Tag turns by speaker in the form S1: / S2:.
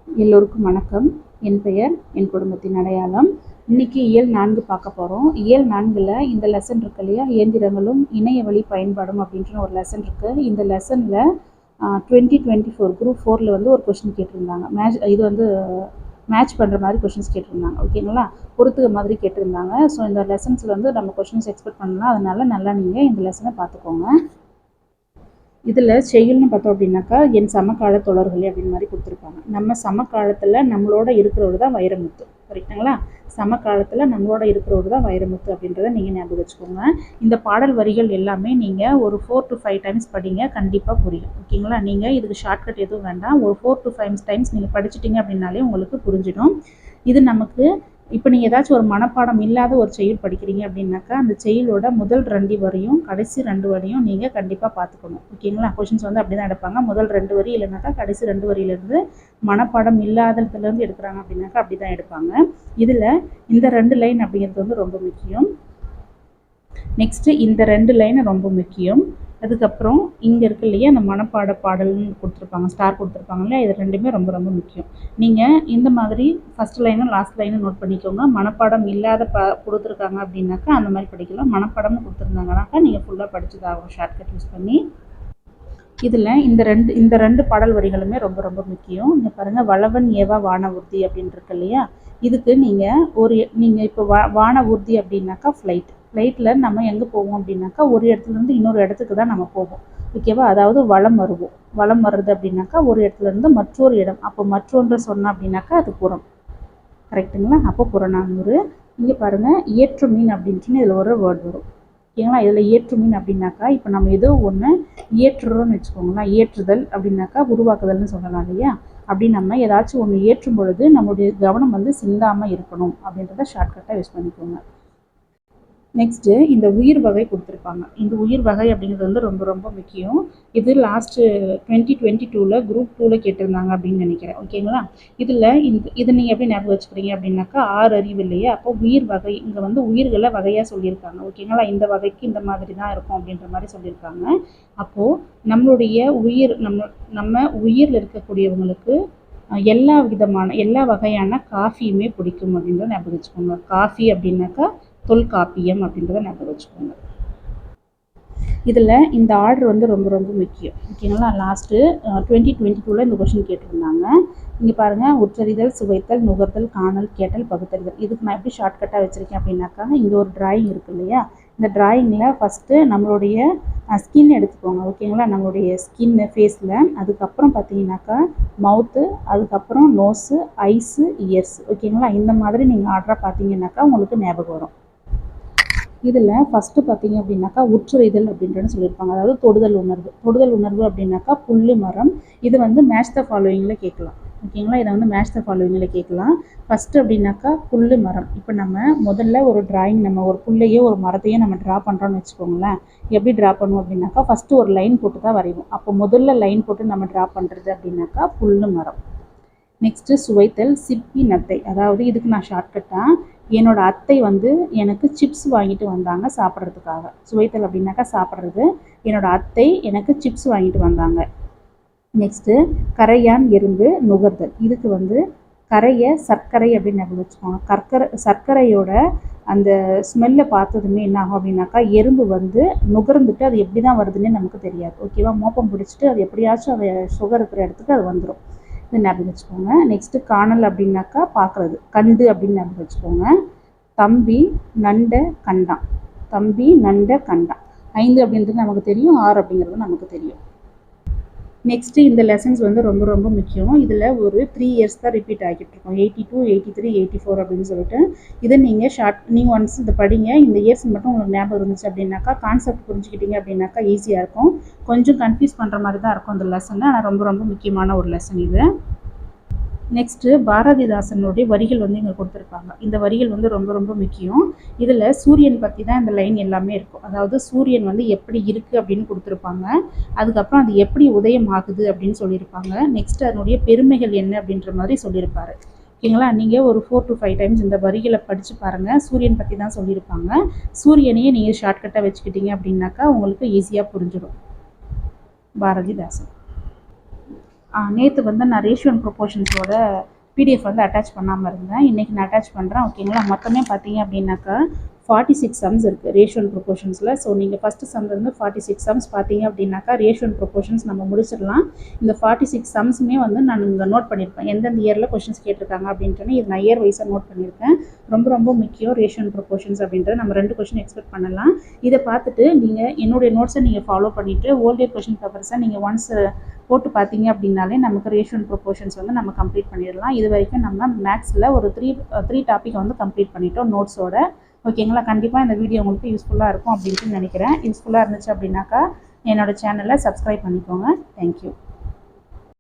S1: எல்லோருக்கும் வணக்கம். என் பெயர் என் குடும்பத்தின் அடையாளம். இன்னைக்கு இயல் 4 பார்க்க போகிறோம். இயல் 4ல் இந்த லெசன் இருக்கு இல்லையா, இயந்திரங்களும் இணைய வழி பயன்பாடும் அப்படின்ற ஒரு லெசன் இருக்குது. இந்த லெசனில் 2024 குரூப் 4ல் வந்து ஒரு கொஷின் கேட்டிருந்தாங்க. இது வந்து மேட்ச் பண்ணுற மாதிரி கொஷின்ஸ் கேட்டிருந்தாங்க. ஓகேங்களா, பொறுத்துக்க மாதிரி கேட்டிருந்தாங்க. ஸோ இந்த லெசன்ஸில் வந்து நம்ம கொஷின்ஸ் எக்ஸ்பெக்ட் பண்ணலாம். அதனால் நல்லா நீங்கள் இந்த லெசனை பார்த்துக்கோங்க. இதில் செய்யுள்னு பார்த்தோம் அப்படின்னாக்கா, என் சமகால தொடர்களே அப்படின்னு மாதிரி கொடுத்துருப்பாங்க. நம்ம சமகாலத்தில் நம்மளோட இருக்கிறவர் தான் வைரமுத்து. கரெக்டுங்களா? சமகாலத்தில் நம்மளோட இருக்கிறவர் தான் வைரமுத்து அப்படின்றத நீங்கள் ஞாபகம் வச்சுக்கோங்க. இந்த பாடல் வரிகள் எல்லாமே நீங்கள் ஒரு 4 to 5 டைம்ஸ் படிங்க, கண்டிப்பாக புரியும். ஓகேங்களா? நீங்கள் இதுக்கு ஷார்ட்கட் எதுவும் வேண்டாம். ஒரு 4 to 5 டைம்ஸ் நீங்கள் படிச்சிட்டிங்க அப்படின்னாலே உங்களுக்கு புரிஞ்சிடும். இது நமக்கு இப்போ நீங்கள் ஏதாச்சும் ஒரு மனப்பாடம் இல்லாத ஒரு செயல் படிக்கிறீங்க அப்படின்னாக்கா, அந்த செயலோட முதல் 2 வரியும் கடைசி 2 வரியும் நீங்கள் கண்டிப்பாக பார்த்துக்கணும். ஓகேங்களா? கொஷின்ஸ் வந்து அப்படி தான் எடுப்பாங்க. முதல் 2 வரி இல்லைனாக்கா கடைசி 2 வரியிலேருந்து மனப்பாடம் இல்லாததுலேருந்து எடுக்கிறாங்க அப்படின்னாக்கா அப்படி தான் எடுப்பாங்க. இதில் இந்த 2 லைன் அப்படிங்கிறது வந்து ரொம்ப முக்கியம். நெக்ஸ்ட்டு இந்த 2 லைன் ரொம்ப முக்கியம். அதுக்கப்புறம் இங்கே இருக்கு இல்லையா, அந்த மனப்பாட பாடல்னு கொடுத்துருப்பாங்க, ஸ்டார் கொடுத்துருப்பாங்க இல்லையா, இது ரெண்டுமே ரொம்ப ரொம்ப முக்கியம். நீங்கள் இந்த மாதிரி ஃபஸ்ட் லைனும் லாஸ்ட் லைனும் நோட் பண்ணிக்கோங்க. மனப்பாடம் இல்லாத கொடுத்துருக்காங்க அப்படின்னாக்கா அந்த மாதிரி படிக்கலாம். மனப்பாடம்னு கொடுத்துருந்தாங்கனாக்கா நீங்கள் ஃபுல்லாக படிச்சுதாகும் ஷார்ட்கட் யூஸ் பண்ணி. இதில் இந்த ரெண்டு பாடல் வரிகளுமே ரொம்ப ரொம்ப முக்கியம். இங்கே பாருங்கள், வளவன் ஏவா வான ஊர்தி அப்படின்னு இருக்கு இல்லையா, இதுக்கு நீங்கள் இப்போ வான ஊர்தி அப்படின்னாக்கா ஃப்ளைட்டில் நம்ம எங்கே போவோம் அப்படின்னாக்கா ஒரு இடத்துலேருந்து இன்னொரு இடத்துக்கு தான் நம்ம போவோம். ஓகேவா? அதாவது வலம் வருது அப்படின்னாக்கா ஒரு இடத்துலேருந்து மற்றொரு இடம். அப்போ மற்றொன்று சொன்னோம் அப்படின்னாக்கா அது புறம். கரெக்டுங்களா? அப்போ புறநானூறு. இங்கே பாருங்கள், ஏற்று மீன் அப்படின்ட்டு இதில் ஒரு வேர்ட் வரும். ஓகேங்களா? இதில் ஏற்று மீன் அப்படின்னாக்கா இப்போ நம்ம ஏதோ ஒன்று ஏற்றுறோம்னு வச்சுக்கோங்களேன். ஏற்றுதல் அப்படின்னாக்கா உருவாக்குதல்னு சொல்லலாம் இல்லையா? அப்படி நம்ம ஏதாச்சும் ஒன்று ஏற்றும் பொழுது நம்மளுடைய கவனம் வந்து சிந்தாமல் இருக்கணும் அப்படின்றத ஷார்ட்கட்டாக யூஸ் பண்ணிக்கோங்க. நெக்ஸ்ட்டு இந்த உயிர் வகை கொடுத்துருப்பாங்க. இந்த உயிர் வகை அப்படிங்கிறது வந்து ரொம்ப ரொம்ப முக்கியம். இது லாஸ்ட்டு 2022ல் குரூப் 2ல் கேட்டிருந்தாங்க அப்படின்னு நினைக்கிறேன். ஓகேங்களா? இதை நீங்கள் எப்படி ஞாபகம் வச்சுக்கிறீங்க அப்படின்னாக்கா 6 அறிவு இல்லையா, அப்போ உயிர் வகை இங்கே வந்து உயிர்களை வகையாக சொல்லியிருக்காங்க. ஓகேங்களா? இந்த வகைக்கு இந்த மாதிரி தான் இருக்கும் அப்படின்ற மாதிரி சொல்லியிருக்காங்க. அப்போது நம்மளுடைய நம்ம உயிரில் இருக்கக்கூடியவங்களுக்கு எல்லா வகையான காஃபியுமே பிடிக்கும் அப்படின்றத ஞாபகம் வச்சுக்கோங்க. காஃபி அப்படின்னாக்கா தொல்காப்பியம் அப்படின்றத ஞாபகம் வச்சுக்கோங்க. இதில் இந்த ஆர்டர் வந்து ரொம்ப ரொம்ப முக்கியம். ஓகேங்களா? லாஸ்ட்டு 2022ல் இந்த கொஷின் கேட்டிருந்தாங்க. இங்கே பாருங்கள், உற்றறிதல், சுவைத்தல், நுகர்தல், காணல், கேட்டல், பகுத்தறிதல். இதுக்கு நான் எப்படி ஷார்ட்கட்டாக வச்சுருக்கேன் அப்படின்னாக்கா, இங்கே ஒரு டிராயிங் இருக்குது இல்லையா, இந்த டிராயிங்கில் ஃபஸ்ட்டு நம்மளுடைய ஸ்கின் எடுத்துக்கோங்க. ஓகேங்களா? நம்மளுடைய ஸ்கின்னு ஃபேஸில், அதுக்கப்புறம் பார்த்தீங்கன்னாக்கா மவுத்து, அதுக்கப்புறம் நோஸு, ஐஸு, இயர்ஸ். ஓகேங்களா? இந்த மாதிரி நீங்கள் ஆர்டராக பார்த்தீங்கன்னாக்கா உங்களுக்கு ஞாபகம் வரும். இதில் ஃபஸ்ட்டு பார்த்தீங்க அப்படின்னாக்கா உற்றுரைதல் அப்படின்றன்னு சொல்லியிருப்பாங்க. அதாவது தொடுதல் உணர்வு அப்படின்னாக்கா புல்லு, மரம். இது வந்து மேட்ச் த ஃபாலோயிங்கில் கேட்கலாம். ஓகேங்களா? இதை வந்து மேட்ச் த ஃபாலோயிங்கில் கேட்கலாம். ஃபஸ்ட்டு அப்படின்னாக்கா புல்லு, மரம். இப்போ நம்ம முதல்ல ஒரு டிராயிங், நம்ம ஒரு புல்லையோ ஒரு மரத்தையோ நம்ம ட்ரா பண்ணுறோன்னு வச்சுக்கோங்களேன். எப்படி ட்ரா பண்ணுவோம் அப்படின்னாக்கா ஃபஸ்ட்டு ஒரு லைன் போட்டு தான் வரைவோம். அப்போ முதல்ல லைன் போட்டு நம்ம ட்ரா பண்ணுறது அப்படின்னாக்கா புல்லு, மரம். நெக்ஸ்ட்டு சுவைத்தல், சிப்பி, நத்தை. அதாவது இதுக்கு நான் ஷார்ட்கட்டாக என்னோடய அத்தை வந்து எனக்கு சிப்ஸ் வாங்கிட்டு வந்தாங்க சாப்பிட்றதுக்காக. சுவைத்தல் அப்படின்னாக்கா சாப்பிட்றது. என்னோடய அத்தை எனக்கு சிப்ஸ் வாங்கிட்டு வந்தாங்க. நெக்ஸ்ட்டு கரையான், எறும்பு, நுகர்தல். இதுக்கு வந்து சர்க்கரை அப்படின்னு ஞாபகம் வச்சுக்கோங்க. சர்க்கரையோட அந்த ஸ்மெல்லை பார்த்ததுமே என்ன ஆகும் அப்படின்னாக்கா எறும்பு வந்து நுகர்ந்துட்டு அது எப்படி தான் வருதுன்னு நமக்கு தெரியாது. ஓகேவா? மோப்பம் பிடிச்சிட்டு அது எப்படியாச்சும் அதை சுகர் இருக்கிற இடத்துக்கு அது வந்துடும். இது ஞாபகம் வச்சுக்கோங்க. நெக்ஸ்ட்டு காணல் அப்படின்னாக்கா பார்க்குறது, கண்டு அப்படின்னு ஞாபகம் வச்சுக்கோங்க. தம்பி, நண்டை, கண்டான். 5 அப்படின்றது நமக்கு தெரியும், 6 அப்படிங்கிறது நமக்கு தெரியும். நெக்ஸ்ட்டு இந்த லெசன்ஸ் வந்து ரொம்ப ரொம்ப முக்கியம். இதில் ஒரு 3 இயர்ஸ் தான் ரிப்பீட் ஆகிட்டு இருக்கும். 82, 83, 84 அப்படின்னு சொல்லிட்டு. இதை நீங்கள் ஒன்ஸ் இதை படிங்க. இந்த இயர்ஸ் மட்டும் உங்களுக்கு ஞாபகம் இருந்துச்சு அப்படின்னாக்கா, கான்செப்ட் புரிஞ்சுக்கிட்டீங்க அப்படின்னாக்கா ஈஸியாக இருக்கும். கொஞ்சம் கன்ஃபியூஸ் பண்ணுற மாதிரி தான் இருக்கும் இந்த லெசன், ஆனால் ரொம்ப ரொம்ப முக்கியமான ஒரு லெசன் இது. நெக்ஸ்ட்டு பாரதிதாசனுடைய வரிகள் வந்து இங்கே கொடுத்துருப்பாங்க. இந்த வரிகள் வந்து ரொம்ப ரொம்ப முக்கியம். இதில் சூரியன் பற்றி தான் இந்த லைன் எல்லாமே இருக்கும். அதாவது சூரியன் வந்து எப்படி இருக்குது அப்படின்னு கொடுத்துருப்பாங்க. அதுக்கப்புறம் அது எப்படி உதயம் ஆகுது அப்படின்னு சொல்லியிருப்பாங்க. நெக்ஸ்ட்டு அதனுடைய பெருமைகள் என்ன அப்படின்ற மாதிரி சொல்லியிருப்பாரு. ஓகேங்களா? நீங்கள் ஒரு 4 to 5 டைம்ஸ் இந்த வரிகளை படித்து பாருங்கள். சூரியன் பற்றி தான் சொல்லியிருப்பாங்க. சூரியனையே நீங்கள் ஷார்ட்கட்டாக வச்சுக்கிட்டீங்க அப்படின்னாக்கா உங்களுக்கு ஈஸியாக புரிஞ்சிடும். பாரதிதாசன். நேற்று வந்து நான் ரேஷியோ அண்ட் ப்ரொபோர்ஷன்ஸோட பிடிஎஃப் வந்து அட்டாச் பண்ணாமல் இருந்தேன். இன்றைக்கி நான் அட்டாச் பண்ணுறேன். ஓகேங்களா? மொத்தமே பார்த்தீங்க அப்படின்னாக்கா 46 சம்ஸ் இருக்குது ரேஷியோ அண்ட் ப்ரொபோர்ஷன்ஸில். ஸோ நீங்கள் ஃபஸ்ட்டு சம்லேருந்து 46 சம்ஸ் பார்த்தீங்க அப்படின்னாக்கா ரேஷியோ அண்ட் ப்ரொபோர்ஷன்ஸ் நம்ம முடிச்சிடலாம். இந்த 46 சம்ஸுமே வந்து நான் இங்கே நோட் பண்ணியிருப்பேன். எந்தெந்த இயரில் கொஷின்ஸ் கேட்டிருக்காங்க அப்படின்ட்டு இது நான் இயர் வைஸாக நோட் பண்ணியிருக்கேன். ரொம்ப ரொம்ப முக்கியம் ரேஷியோ அண்ட் ப்ரொபோர்ஷன்ஸ் அப்படின்றது. நம்ம 2 கொஷின் எக்ஸ்பெக்ட் பண்ணலாம். இதை பார்த்துட்டு நீங்கள் என்னுடைய நோட்ஸை நீங்கள் ஃபாலோ பண்ணிவிட்டு ஓல்ட் இயர் கொஷின் பேப்பர்ஸை நீங்கள் ஒன்ஸ் போட்டு பார்த்தீங்க அப்படின்னாலே நமக்கு ரேஷியோ அண்ட் ப்ரொபோர்ஷன்ஸ் வந்து நம்ம கம்ப்ளீட் பண்ணிடலாம். இது வரைக்கும் நம்ம மேக்ஸில் ஒரு த்ரீ டாபிக் வந்து கம்ப்ளீட் பண்ணிட்டோம் நோட்ஸோட. ஓகேங்களா? கண்டிப்பாக இந்த வீடியோ உங்களுக்கு யூஸ்ஃபுல்லாக இருக்கும் அப்படின்ட்டு நினைக்கிறேன். யூஸ்ஃபுல்லாக இருந்துச்சு அப்படின்னாக்கா என்னோடய சேனலை சப்ஸ்கிரைப் பண்ணிக்கோங்க. தேங்க்யூ.